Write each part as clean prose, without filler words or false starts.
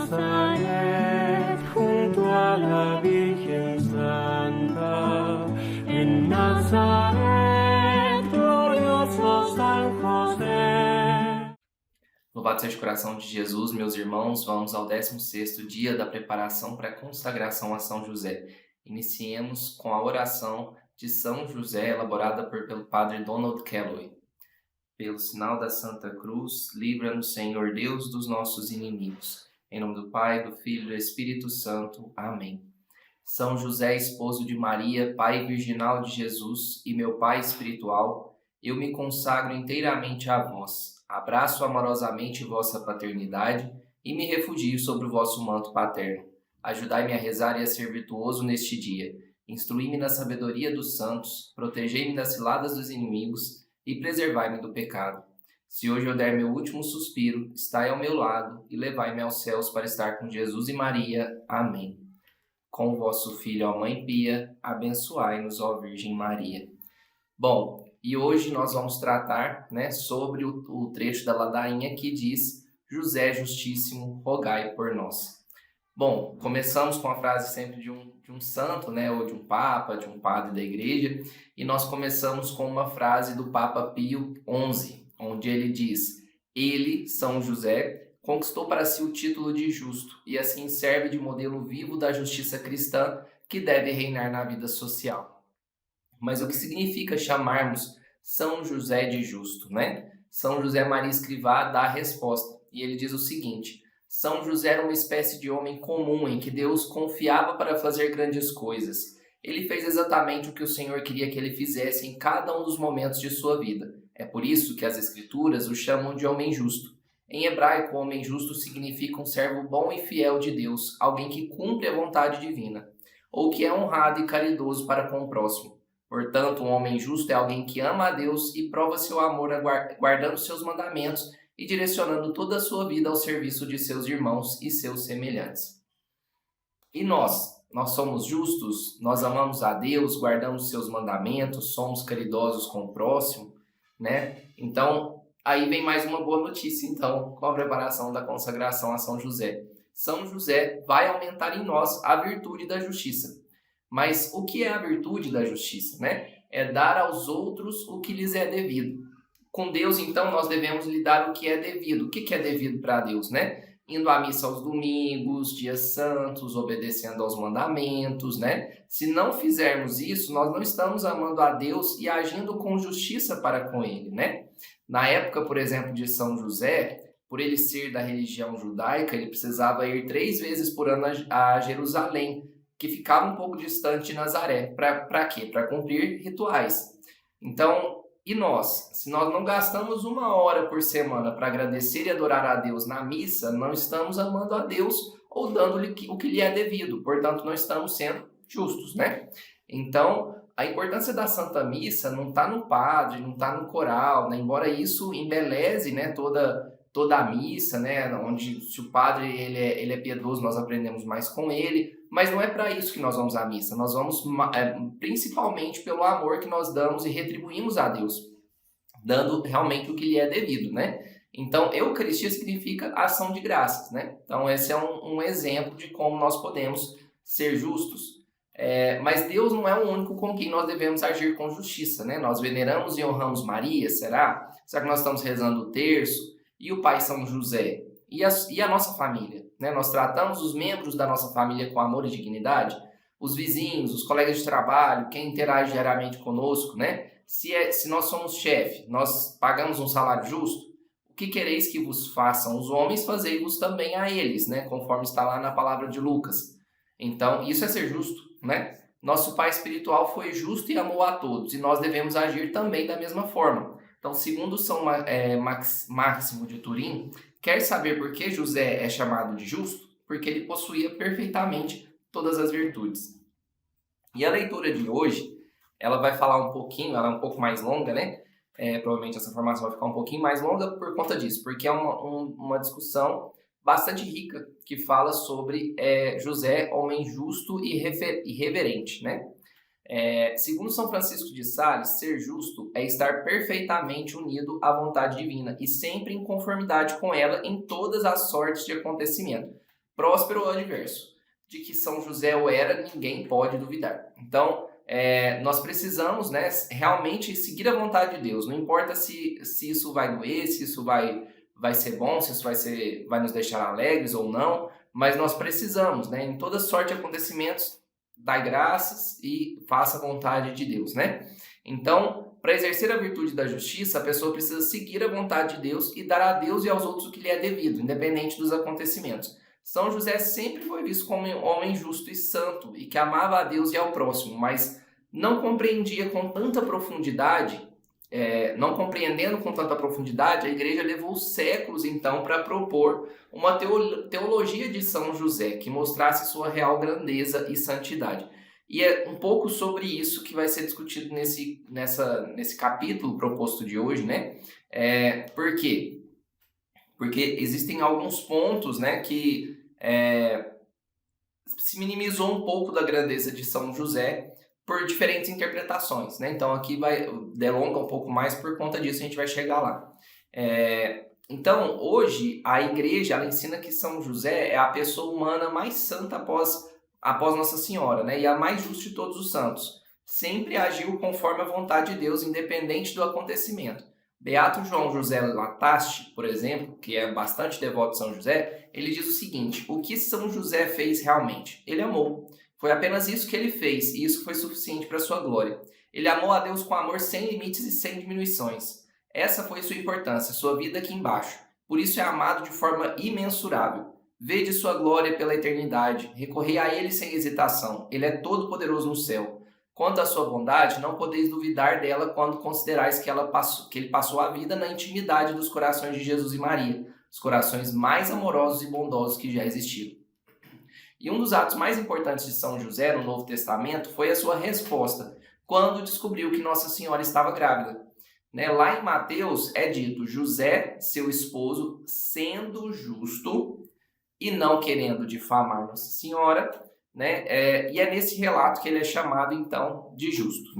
Nazaret, junto a la Virgen Santa, en Nazaret, glorioso San José. Louvado seja o coração de Jesus, meus irmãos, vamos ao 16º dia da preparação para a consagração a São José. Iniciemos com a oração de São José, elaborada pelo Padre Donald Calloway. Pelo sinal da Santa Cruz, livra-nos, Senhor Deus, dos nossos inimigos. Em nome do Pai, do Filho e do Espírito Santo. Amém. São José, esposo de Maria, pai virginal de Jesus e meu pai espiritual, eu me consagro inteiramente a vós. Abraço amorosamente vossa paternidade e me refugio sobre o vosso manto paterno. Ajudai-me a rezar e a ser virtuoso neste dia. Instruí-me na sabedoria dos santos, protegei-me das ciladas dos inimigos e preservai-me do pecado. Se hoje eu der meu último suspiro, estai ao meu lado e levai-me aos céus para estar com Jesus e Maria. Amém. Com o vosso Filho, ó Mãe Pia, abençoai-nos, ó Virgem Maria. Bom, e hoje nós vamos tratar, sobre o trecho da ladainha que diz: José Justíssimo, rogai por nós. Bom, começamos com a frase sempre de um santo, ou de um papa, de um padre da igreja, e nós começamos com uma frase do Papa Pio XI, onde ele diz: ele, São José, conquistou para si o título de justo e assim serve de modelo vivo da justiça cristã que deve reinar na vida social. Mas o que significa chamarmos São José de justo, São José Maria Escrivá dá a resposta, e ele diz o seguinte: São José era uma espécie de homem comum em que Deus confiava para fazer grandes coisas. Ele fez exatamente o que o Senhor queria que ele fizesse em cada um dos momentos de sua vida. É por isso que as Escrituras o chamam de homem justo. Em hebraico, homem justo significa um servo bom e fiel de Deus, alguém que cumpre a vontade divina, ou que é honrado e caridoso para com o próximo. Portanto, um homem justo é alguém que ama a Deus e prova seu amor guardando seus mandamentos e direcionando toda a sua vida ao serviço de seus irmãos e seus semelhantes. E nós somos justos? Nós amamos a Deus, guardamos seus mandamentos, somos caridosos com o próximo, Então, aí vem mais uma boa notícia, com a preparação da consagração a São José. São José vai aumentar em nós a virtude da justiça. Mas o que é a virtude da justiça, É dar aos outros o que lhes é devido. Com Deus, então, nós devemos lhe dar o que é devido. O que é devido para Deus, Indo à missa aos domingos, dias santos, obedecendo aos mandamentos, Se não fizermos isso, nós não estamos amando a Deus e agindo com justiça para com Ele, Na época, por exemplo, de São José, por ele ser da religião judaica, ele precisava ir 3 vezes por ano a Jerusalém, que ficava um pouco distante de Nazaré. Para quê? Para cumprir rituais. Então, e nós? Se nós não gastamos 1 hora por semana para agradecer e adorar a Deus na missa, não estamos amando a Deus ou dando-lhe o que lhe é devido. Portanto, não estamos sendo justos, Então, a importância da Santa Missa não está no padre, não está no coral, embora isso embeleze, toda a missa, onde se o padre ele é piedoso, nós aprendemos mais com ele, mas não é para isso que nós vamos à missa. Nós vamos principalmente pelo amor que nós damos e retribuímos a Deus, dando realmente o que lhe é devido, Então, Eucaristia significa ação de graças, Então, esse é um exemplo de como nós podemos ser justos. Mas Deus não é o único com quem nós devemos agir com justiça, Nós veneramos e honramos Maria, será? Será que nós estamos rezando o terço? E o Pai São José? E a nossa família? Nós tratamos os membros da nossa família com amor e dignidade? Os vizinhos, os colegas de trabalho, quem interage diariamente conosco, Se nós somos chefe, nós pagamos um salário justo? O que quereis que vos façam os homens, fazei-vos também a eles, Conforme está lá na palavra de Lucas. Então, isso é ser justo, Nosso Pai espiritual foi justo e amou a todos, e nós devemos agir também da mesma forma. Então, segundo São Máximo de Turim, quer saber por que José é chamado de justo? Porque ele possuía perfeitamente todas as virtudes. E a leitura de hoje, ela vai falar um pouquinho, ela é um pouco mais longa, provavelmente essa formação vai ficar um pouquinho mais longa por conta disso, porque é uma discussão bastante rica que fala sobre José, homem justo e reverente, Segundo São Francisco de Sales, ser justo é estar perfeitamente unido à vontade divina e sempre em conformidade com ela em todas as sortes de acontecimento. próspero ou adverso. De que São José o era, ninguém pode duvidar. Então, nós precisamos, né, realmente seguir a vontade de Deus. Não importa se isso vai doer, se isso vai ser bom, se isso vai nos deixar alegres ou não, mas nós precisamos, né, em toda sorte de acontecimentos, dar graças e faça a vontade de Deus, né? Então, para exercer a virtude da justiça, a pessoa precisa seguir a vontade de Deus e dar a Deus e aos outros o que lhe é devido, independente dos acontecimentos. São José sempre foi visto como um homem justo e santo e que amava a Deus e ao próximo, mas não compreendia com tanta profundidade, não compreendendo com tanta profundidade, a igreja levou séculos então para propor uma teologia de São José que mostrasse sua real grandeza e santidade. E é um pouco sobre isso que vai ser discutido nesse capítulo proposto de hoje, né? Por quê? Porque existem alguns pontos, né, que se minimizou um pouco da grandeza de São José por diferentes interpretações, né? Então aqui delonga um pouco mais por conta disso, a gente vai chegar lá. Então, hoje, a igreja ela ensina que São José é a pessoa humana mais santa após Nossa Senhora, né? E a mais justa de todos os santos. Sempre agiu conforme a vontade de Deus, independente do acontecimento. Beato João José Lataste, por exemplo, que é bastante devoto de São José, ele diz o seguinte: o que São José fez realmente? Ele amou. Foi apenas isso que ele fez, e isso foi suficiente para sua glória. Ele amou a Deus com amor sem limites e sem diminuições. Essa foi sua importância, sua vida aqui embaixo. Por isso é amado de forma imensurável. Vede sua glória pela eternidade, recorrei a ele sem hesitação. Ele é todo poderoso no céu. Quanto à sua bondade, não podeis duvidar dela quando considerais que ele passou a vida na intimidade dos corações de Jesus e Maria, os corações mais amorosos e bondosos que já existiram. E um dos atos mais importantes de São José no Novo Testamento foi a sua resposta, quando descobriu que Nossa Senhora estava grávida. Lá em Mateus é dito: José, seu esposo, sendo justo e não querendo difamar Nossa Senhora, e é nesse relato que ele é chamado, então, de justo.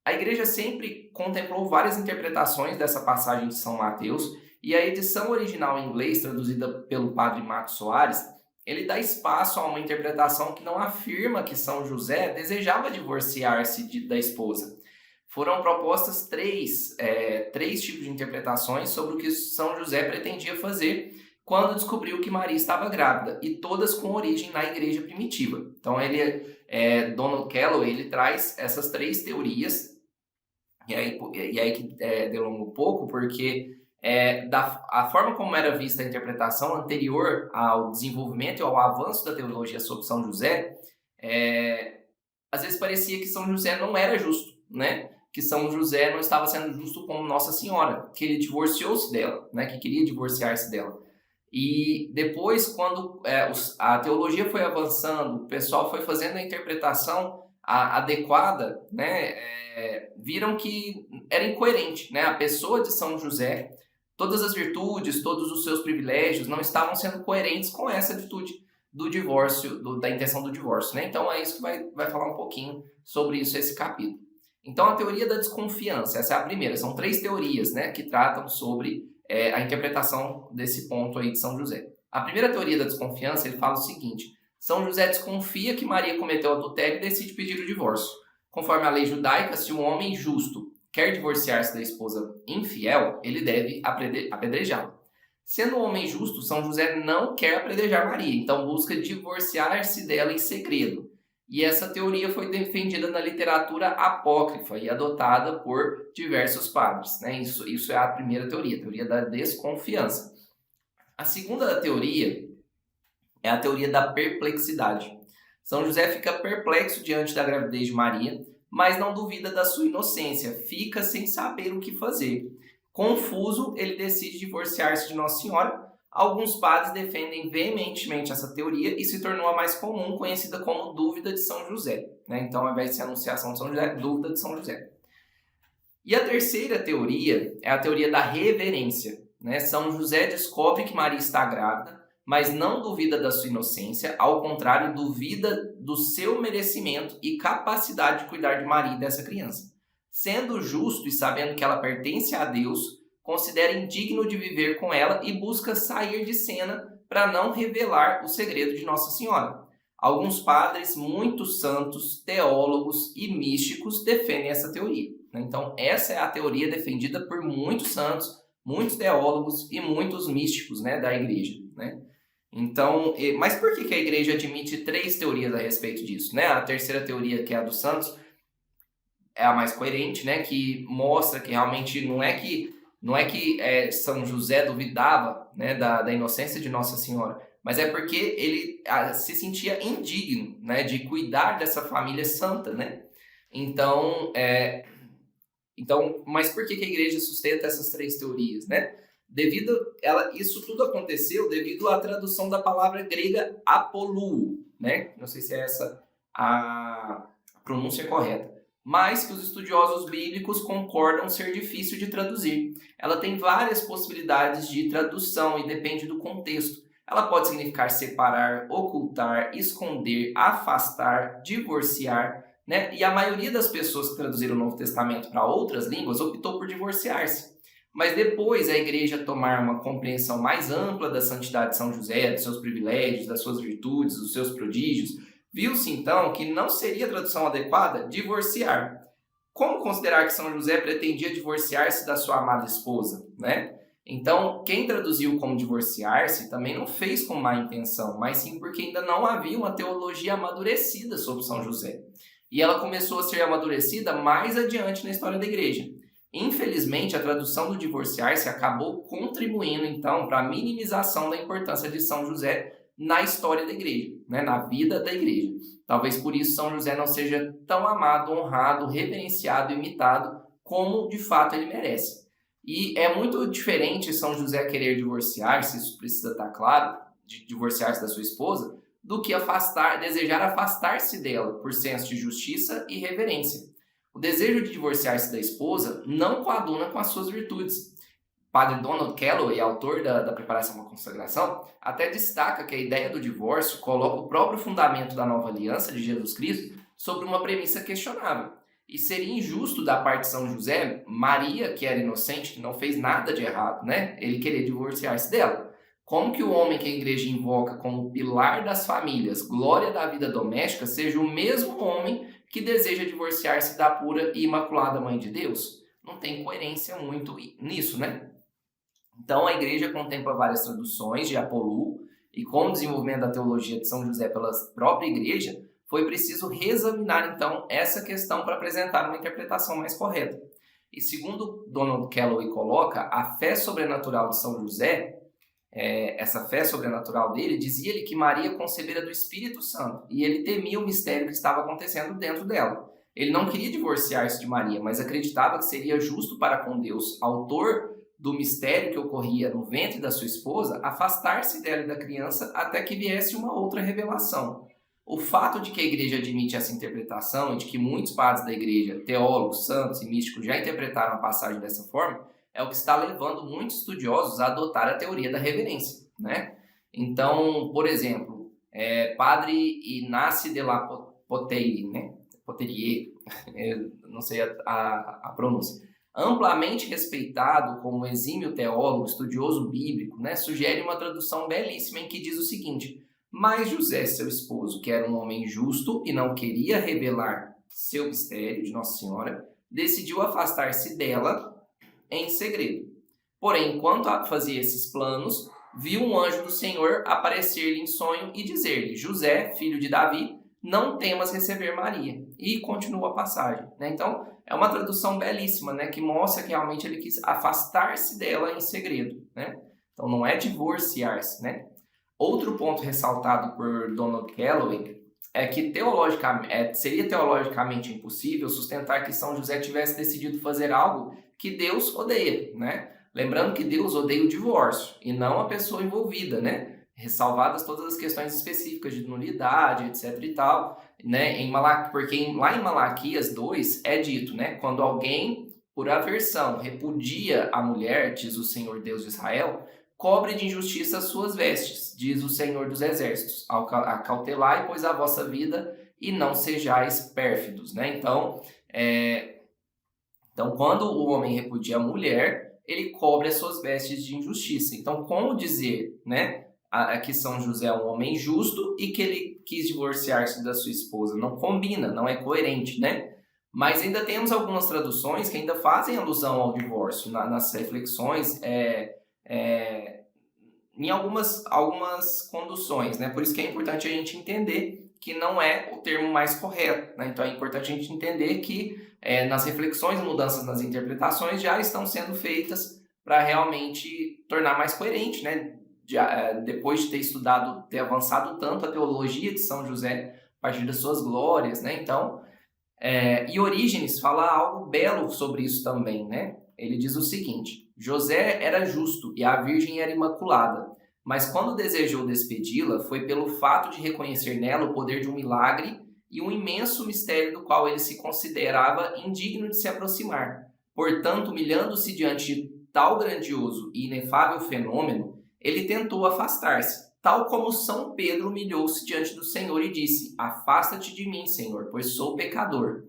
A igreja sempre contemplou várias interpretações dessa passagem de São Mateus, e a edição original em inglês, traduzida pelo padre Marcos Soares, ele dá espaço a uma interpretação que não afirma que São José desejava divorciar-se da esposa. Foram propostas três tipos de interpretações sobre o que São José pretendia fazer quando descobriu que Maria estava grávida, e todas com origem na igreja primitiva. Então, Donald Calloway, ele traz essas três teorias, e aí que delonga um pouco, porque a forma como era vista a interpretação anterior ao desenvolvimento e ao avanço da teologia sobre São José, às vezes parecia que São José não era justo, que São José não estava sendo justo com Nossa Senhora, que ele divorciou-se dela, que queria divorciar-se dela. E depois, quando a teologia foi avançando, o pessoal foi fazendo a interpretação adequada, viram que era incoerente, A pessoa de São José, todas as virtudes, todos os seus privilégios não estavam sendo coerentes com essa atitude do divórcio, da intenção do divórcio, Então é isso que vai falar um pouquinho sobre isso, esse capítulo. Então a teoria da desconfiança, essa é a primeira, são três teorias, que tratam sobre a interpretação desse ponto aí de São José. A primeira teoria da desconfiança, ele fala o seguinte: São José desconfia que Maria cometeu adultério e decide pedir o divórcio. Conforme a lei judaica, se um homem justo quer divorciar-se da esposa infiel, ele deve apedrejá-la. Sendo um homem justo, São José não quer apedrejar Maria, então busca divorciar-se dela em segredo. E essa teoria foi defendida na literatura apócrifa e adotada por diversos padres. Isso é a primeira teoria, a teoria da desconfiança. A segunda teoria é a teoria da perplexidade. São José fica perplexo diante da gravidez de Maria, mas não duvida da sua inocência, fica sem saber o que fazer. Confuso, ele decide divorciar-se de Nossa Senhora. Alguns padres defendem veementemente essa teoria e se tornou a mais comum, conhecida como dúvida de São José. Então, ao invés de ser anunciação de São José, dúvida de São José. E a terceira teoria é a teoria da reverência. São José descobre que Maria está grávida, mas não duvida da sua inocência, ao contrário, duvida do seu merecimento e capacidade de cuidar de Maria e dessa criança. Sendo justo e sabendo que ela pertence a Deus, considera indigno de viver com ela e busca sair de cena para não revelar o segredo de Nossa Senhora. Alguns padres, muitos santos, teólogos e místicos defendem essa teoria, né? Então, essa é a teoria defendida por muitos santos, muitos teólogos e muitos místicos, né, da igreja, né? Então, mas por que a igreja admite 3 teorias a respeito disso, né? A terceira teoria, que é a dos santos, é a mais coerente, né? Que mostra que realmente não é que São José duvidava, né, da inocência de Nossa Senhora, mas é porque ele se sentia indigno, né, de cuidar dessa família santa, né? Então, mas por que a igreja sustenta essas 3 teorias, né? Isso tudo aconteceu devido à tradução da palavra grega apoluo, né? Não sei se é essa a pronúncia correta, mas que os estudiosos bíblicos concordam ser difícil de traduzir. Ela tem várias possibilidades de tradução e depende do contexto. Ela pode significar separar, ocultar, esconder, afastar, divorciar, né? E a maioria das pessoas que traduziram o Novo Testamento para outras línguas optou por divorciar-se. Mas depois a igreja tomar uma compreensão mais ampla da santidade de São José, dos seus privilégios, das suas virtudes, dos seus prodígios, viu-se então que não seria a tradução adequada divorciar. Como considerar que São José pretendia divorciar-se da sua amada esposa, né? Então, quem traduziu como divorciar-se também não fez com má intenção, mas sim porque ainda não havia uma teologia amadurecida sobre São José. E ela começou a ser amadurecida mais adiante na história da igreja. Infelizmente, a tradução do divorciar-se acabou contribuindo, então, para a minimização da importância de São José na história da igreja, né? Na vida da igreja. Talvez por isso São José não seja tão amado, honrado, reverenciado e imitado como, de fato, ele merece. E é muito diferente São José querer divorciar-se, isso precisa estar claro, de divorciar-se da sua esposa, do que desejar afastar-se dela por senso de justiça e reverência. O desejo de divorciar-se da esposa não coaduna com as suas virtudes. Padre Donald Calloway, autor da Preparação para a Consagração, até destaca que a ideia do divórcio coloca o próprio fundamento da nova aliança de Jesus Cristo sobre uma premissa questionável. E seria injusto da parte de São José, Maria, que era inocente, que não fez nada de errado, né? Ele querer divorciar-se dela. Como que o homem que a igreja invoca como pilar das famílias, glória da vida doméstica, seja o mesmo homem que deseja divorciar-se da pura e imaculada Mãe de Deus? Não tem coerência muito nisso, né? Então a igreja contempla várias traduções de Apolu, e com o desenvolvimento da teologia de São José pela própria igreja, foi preciso reexaminar então essa questão para apresentar uma interpretação mais correta. E segundo Donald Calloway coloca, a fé sobrenatural de São José, essa fé sobrenatural dele, dizia-lhe que Maria concebera do Espírito Santo, e ele temia o mistério que estava acontecendo dentro dela. Ele não queria divorciar-se de Maria, mas acreditava que seria justo para com Deus, autor do mistério que ocorria no ventre da sua esposa, afastar-se dela e da criança até que viesse uma outra revelação. O fato de que a igreja admite essa interpretação e de que muitos padres da igreja, teólogos, santos e místicos já interpretaram a passagem dessa forma, é o que está levando muitos estudiosos a adotar a teoria da reverência, né? Então, por exemplo, Padre Inácio de la Poterie, né? Poterier, não sei a pronúncia, amplamente respeitado como exímio teólogo, estudioso bíblico, né? Sugere uma tradução belíssima em que diz o seguinte: mas José, seu esposo, que era um homem justo e não queria revelar seu mistério de Nossa Senhora, decidiu afastar-se dela em segredo. Porém, enquanto fazia esses planos, viu um anjo do Senhor aparecer-lhe em sonho e dizer-lhe: José, filho de Davi, não temas receber Maria. E continua a passagem, né? Então, é uma tradução belíssima, né? Que mostra que realmente ele quis afastar-se dela em segredo, né? Então, não é divorciar-se, né? Outro ponto ressaltado por Donald Calloway é que seria teologicamente impossível sustentar que São José tivesse decidido fazer algo que Deus odeia, né? Lembrando que Deus odeia o divórcio e não a pessoa envolvida, né? Ressalvadas todas as questões específicas de nulidade, etc e tal, né? Porque lá em Malaquias 2 é dito, né? Quando alguém, por aversão, repudia a mulher, diz o Senhor Deus de Israel, cobre de injustiça as suas vestes, diz o Senhor dos Exércitos, acautelai, pois, a vossa vida e não sejais pérfidos, né? Então, quando o homem repudia a mulher, ele cobre as suas vestes de injustiça. Então, como dizer, né? que São José é um homem justo e que ele quis divorciar-se da sua esposa. Não combina, não é coerente, né? Mas ainda temos algumas traduções que ainda fazem alusão ao divórcio nas reflexões, em algumas conduções, né? Por isso que é importante a gente entender que não é o termo mais correto, né? Então é importante a gente entender que nas reflexões e mudanças nas interpretações já estão sendo feitas para realmente tornar mais coerente, né? Depois de ter estudado, ter avançado tanto a teologia de São José a partir das suas glórias, né? Então, e Orígenes fala algo belo sobre isso também, né? Ele diz o seguinte: José era justo e a Virgem era imaculada, mas quando desejou despedi-la, foi pelo fato de reconhecer nela o poder de um milagre e um imenso mistério do qual ele se considerava indigno de se aproximar. Portanto, humilhando-se diante de tal grandioso e inefável fenômeno, ele tentou afastar-se, tal como São Pedro humilhou-se diante do Senhor e disse: afasta-te de mim, Senhor, pois sou pecador.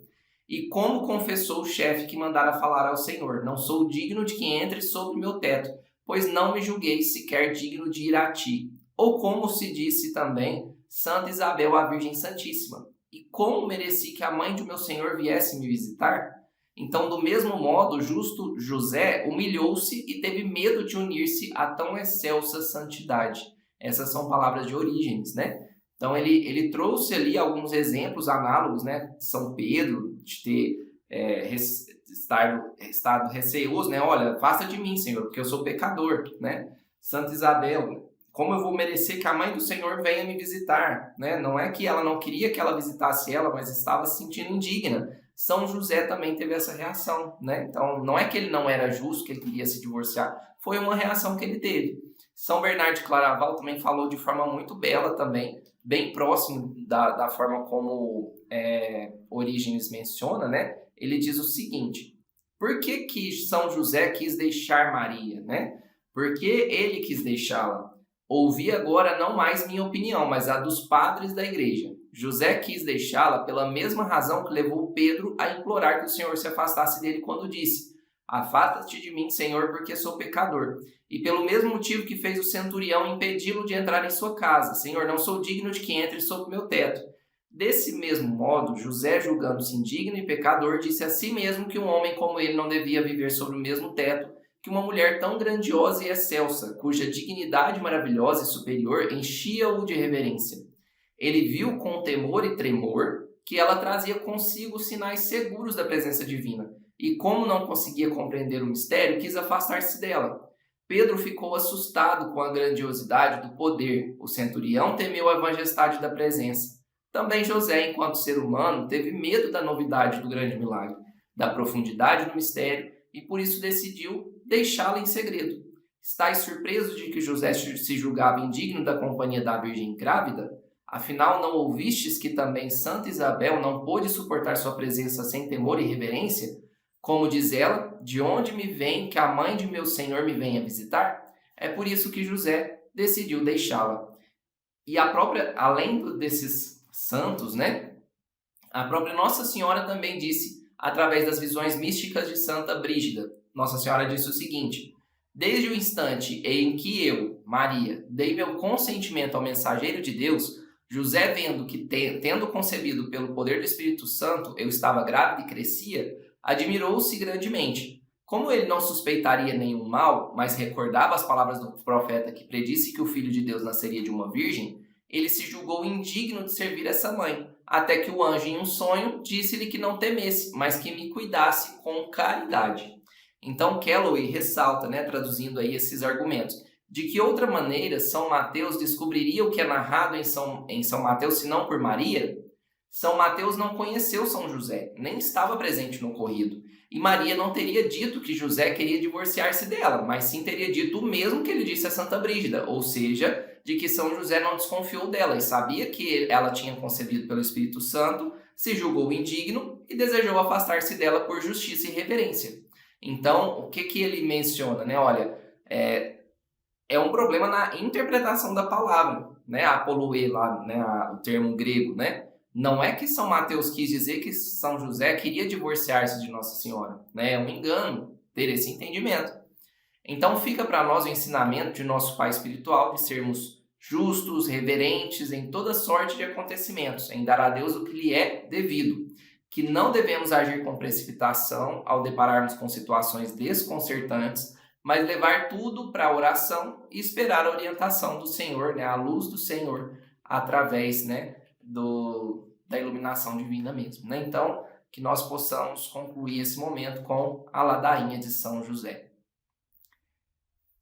E como confessou o chefe que mandara falar ao Senhor: não sou digno de que entres sob meu teto, pois não me julguei sequer digno de ir a ti. Ou como se disse também Santa Isabel, a Virgem Santíssima: e como mereci que a mãe de meu Senhor viesse me visitar? Então, do mesmo modo, o justo José humilhou-se e teve medo de unir-se a tão excelsa santidade. Essas são palavras de Orígenes, né? Então, ele trouxe ali alguns exemplos análogos, né? São Pedro, de ter estado receoso, né? Olha, afasta de mim, Senhor, porque eu sou pecador, né? Santa Isabel: como eu vou merecer que a mãe do Senhor venha me visitar, né? Não é que ela não queria que ela visitasse ela, mas estava se sentindo indigna. São José também teve essa reação, né? Então, não é que ele não era justo, que ele queria se divorciar, foi uma reação que ele teve. São Bernardo de Claraval também falou de forma muito bela também, bem próximo da forma como Orígenes menciona, né? Ele diz o seguinte: por que São José quis deixar Maria, né? Porque ele quis deixá-la. Ouvi agora não mais minha opinião, mas a dos padres da igreja. José quis deixá-la pela mesma razão que levou Pedro a implorar que o Senhor se afastasse dele quando disse: afasta-te de mim, Senhor, porque sou pecador. E pelo mesmo motivo que fez o centurião impedi-lo de entrar em sua casa: Senhor, não sou digno de que entre sob meu teto. Desse mesmo modo, José, julgando-se indigno e pecador, disse a si mesmo que um homem como ele não devia viver sob o mesmo teto que uma mulher tão grandiosa e excelsa, cuja dignidade maravilhosa e superior enchia-o de reverência. Ele viu com temor e tremor que ela trazia consigo sinais seguros da presença divina, e como não conseguia compreender o mistério, quis afastar-se dela. Pedro ficou assustado com a grandiosidade do poder. O centurião temeu a majestade da presença. Também José, enquanto ser humano, teve medo da novidade do grande milagre, da profundidade do mistério, e por isso decidiu deixá-la em segredo. Estais surpreso de que José se julgava indigno da companhia da Virgem grávida? Afinal, não ouvistes que também Santa Isabel não pôde suportar sua presença sem temor e reverência? Como diz ela: de onde me vem que a mãe de meu Senhor me venha visitar? É por isso que José decidiu deixá-la. E além desses santos, né? A própria Nossa Senhora também disse, através das visões místicas de Santa Brígida. Nossa Senhora disse o seguinte: desde o instante em que eu, Maria, dei meu consentimento ao mensageiro de Deus, José, vendo que, tendo concebido pelo poder do Espírito Santo, eu estava grávida e crescia, admirou-se grandemente. Como ele não suspeitaria nenhum mal, mas recordava as palavras do profeta que predisse que o Filho de Deus nasceria de uma virgem, ele se julgou indigno de servir essa mãe, até que o anjo, em um sonho, disse-lhe que não temesse, mas que me cuidasse com caridade. Então, Calloway ressalta, né, traduzindo aí esses argumentos: de que outra maneira São Mateus descobriria o que é narrado em São Mateus, senão por Maria? São Mateus não conheceu São José, nem estava presente no ocorrido. E Maria não teria dito que José queria divorciar-se dela, mas sim teria dito o mesmo que ele disse a Santa Brígida, ou seja, de que São José não desconfiou dela e sabia que ela tinha concebido pelo Espírito Santo, se julgou indigno e desejou afastar-se dela por justiça e reverência. Então, o que ele menciona, né? Olha, é um problema na interpretação da palavra, né? Apoloê lá, né? O termo grego, né? Não é que São Mateus quis dizer que São José queria divorciar-se de Nossa Senhora, né? É um engano ter esse entendimento. Então, fica para nós o ensinamento de nosso pai espiritual de sermos justos, reverentes em toda sorte de acontecimentos, em dar a Deus o que lhe é devido, que não devemos agir com precipitação ao depararmos com situações desconcertantes, mas levar tudo para a oração e esperar a orientação do Senhor, né, a luz do Senhor, através, né, da iluminação divina mesmo. Né? Então, que nós possamos concluir esse momento com a ladainha de São José.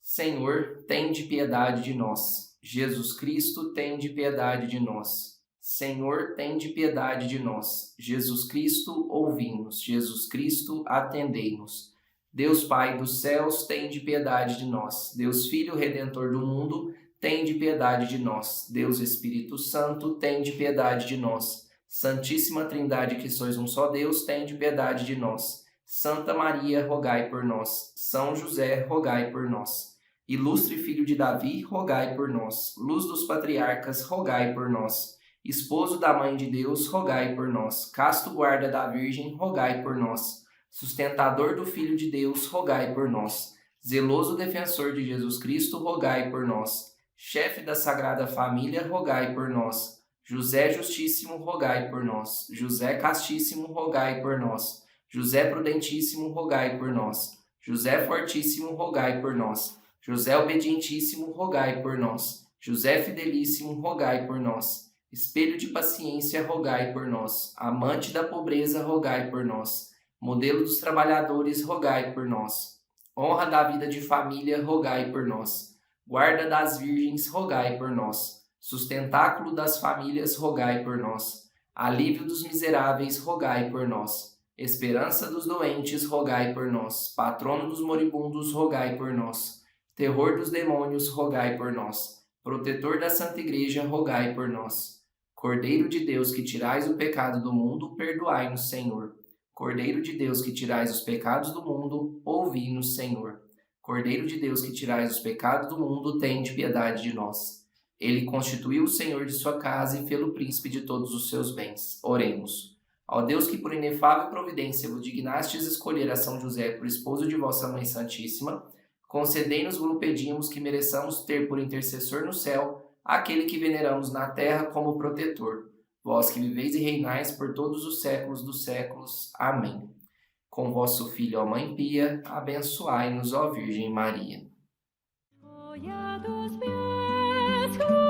Senhor, tende piedade de nós. Jesus Cristo, tende piedade de nós. Senhor, tende piedade de nós. Jesus Cristo, ouvi-nos. Jesus Cristo, atendei-nos. Deus Pai dos céus, tende piedade de nós. Deus Filho Redentor do mundo, tende piedade de nós. Deus Espírito Santo, tende piedade de nós. Santíssima Trindade, que sois um só Deus, tende piedade de nós. Santa Maria, rogai por nós. São José, rogai por nós. Ilustre Filho de Davi, rogai por nós. Luz dos patriarcas, rogai por nós. Esposo da Mãe de Deus, rogai por nós. Casto guarda da Virgem, rogai por nós. Sustentador do Filho de Deus, rogai por nós. Zeloso defensor de Jesus Cristo, rogai por nós. Chefe da Sagrada Família, rogai por nós. José Justíssimo, rogai por nós. José Castíssimo, rogai por nós. José Prudentíssimo, rogai por nós. José Fortíssimo, rogai por nós. José Obedientíssimo, rogai por nós. José Fidelíssimo, rogai por nós. Espelho de paciência, rogai por nós. Amante da pobreza, rogai por nós. Modelo dos trabalhadores, rogai por nós. Honra da vida de família, rogai por nós. Guarda das virgens, rogai por nós. Sustentáculo das famílias, rogai por nós. Alívio dos miseráveis, rogai por nós. Esperança dos doentes, rogai por nós. Patrono dos moribundos, rogai por nós. Terror dos demônios, rogai por nós. Protetor da Santa Igreja, rogai por nós. Cordeiro de Deus, que tirais o pecado do mundo, perdoai-nos, Senhor. Cordeiro de Deus, que tirais os pecados do mundo, ouvi-nos, Senhor. Cordeiro de Deus, que tirais os pecados do mundo, tende piedade de nós. Ele constituiu o Senhor de sua casa e fê-lo príncipe de todos os seus bens. Oremos. Ó Deus, que por inefável providência vos dignastes escolher a São José por esposo de vossa Mãe Santíssima, concedei-nos-lo pedimos que mereçamos ter por intercessor no céu aquele que veneramos na terra como protetor. Vós que viveis e reinais por todos os séculos dos séculos. Amém. Com vosso Filho, ó Mãe Pia, abençoai-nos, ó Virgem Maria. Dos pies